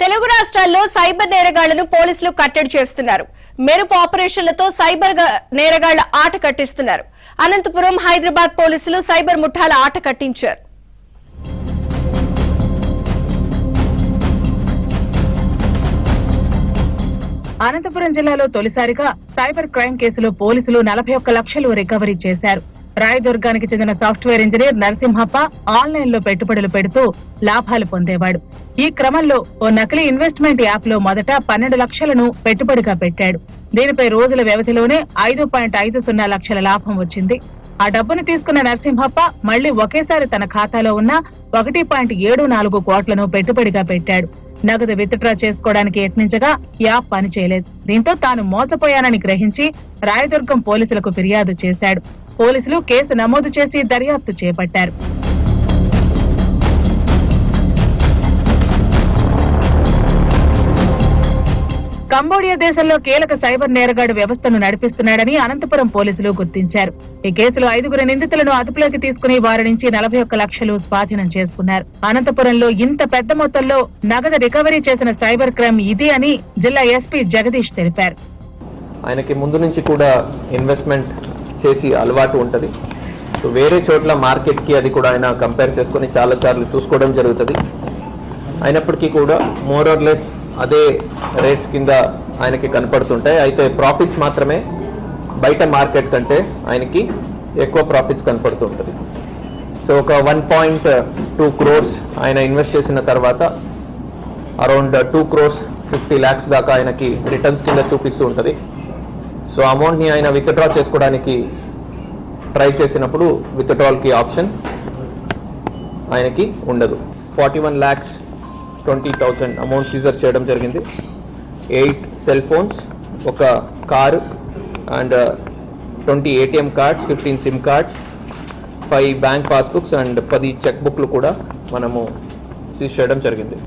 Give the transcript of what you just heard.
తెలుగు రాష్ట్రాల్లో సైబర్ నేరగాళ్లను పోలీసులు కట్టడి చేస్తున్నారు. మెరుపు ఆపరేషన్లతో సైబర్ నేరగాళ్ల ఆట కట్టిస్తున్నారు. అనంతపురం, హైదరాబాద్ పోలీసులు సైబర్ ముఠాల ఆట కట్టించారు. అనంతపురం జిల్లాలో తొలిసారిగా సైబర్ క్రైమ్ కేసులో పోలీసులు 41 లక్షలు రికవరీ చేశారు. రాయదుర్గానికి చెందిన సాఫ్ట్వేర్ ఇంజనీర్ నరసింహప్ప ఆన్లైన్ లో పెట్టుబడులు పెడుతూ లాభాలు పొందేవాడు. ఈ క్రమంలో ఓ నకిలీ ఇన్వెస్ట్మెంట్ యాప్ లో మొదట 12 లక్షలను పెట్టుబడిగా పెట్టాడు. దీనిపై రోజుల వ్యవధిలోనే 5.50 లక్షల లాభం వచ్చింది. ఆ డబ్బును తీసుకున్న నరసింహప్ప మళ్లీ ఒకేసారి తన ఖాతాలో ఉన్న 1.74 కోట్లను పెట్టుబడిగా పెట్టాడు. నగదు విత్డ్రా చేసుకోవడానికి యత్నించగా యాప్ పనిచేయలేదు. దీంతో తాను మోసపోయానని గ్రహించి రాయదుర్గం పోలీసులకు ఫిర్యాదు చేశాడు. పోలీసులు కేసు నమోదు చేసి దర్యాప్తు చేపట్టారు. కంబోడియా దేశంలో కీలక సైబర్ నేరగాడు వ్యవస్థను నడిపిస్తున్నాడని అనంతపురం పోలీసులు గుర్తించారు. ఈ కేసులో 5 నిందితులను అదుపులోకి తీసుకుని వారి నుంచి 41 లక్షలు స్వాధీనం చేసుకున్నారు. అనంతపురంలో ఇంత పెద్ద మొత్తంలో నగదు రికవరీ చేసిన సైబర్ క్రైమ్ ఇది అని జిల్లా ఎస్పీ జగదీష్ తెలిపారు. ఆయనకి ముందు నుంచి కూడా ఇన్వెస్ట్మెంట్ చేసి అలవాటు ఉంటుంది. సో వేరే చోట్ల మార్కెట్కి అది కూడా ఆయన కంపేర్ చేసుకొని చాలా సార్లు చూసుకోవడం జరుగుతుంది. అయినప్పటికీ కూడా మోర్ ఆర్ లెస్ అదే రేట్స్ కింద ఆయనకి కనపడుతుంటాయి. అయితే ప్రాఫిట్స్ మాత్రమే బయట మార్కెట్ కంటే ఆయనకి ఎక్కువ ప్రాఫిట్స్ కనపడుతుంటుంది. సో ఒక 1.2 crores ఆయన ఇన్వెస్ట్ చేసిన తర్వాత అరౌండ్ 2 crores 50 lakhs దాకా ఆయనకి రిటర్న్స్ కింద చూపిస్తూ ఉంటుంది. సో అమౌంట్ని ఆయన విత్డ్రా చేసుకోవడానికి ట్రై చేసినప్పుడు విత్డ్రాల్కి ఆప్షన్ ఆయనకి ఉండదు. 41,20,000 అమౌంట్ సీజర్ చేయడం జరిగింది. 8 సెల్ ఫోన్స్, ఒక car and 20 ATM cards, 15 sim cards, 5 bank passbooks and 10 cheque బుక్లు కూడా మనము సీజ్ చేయడం జరిగింది.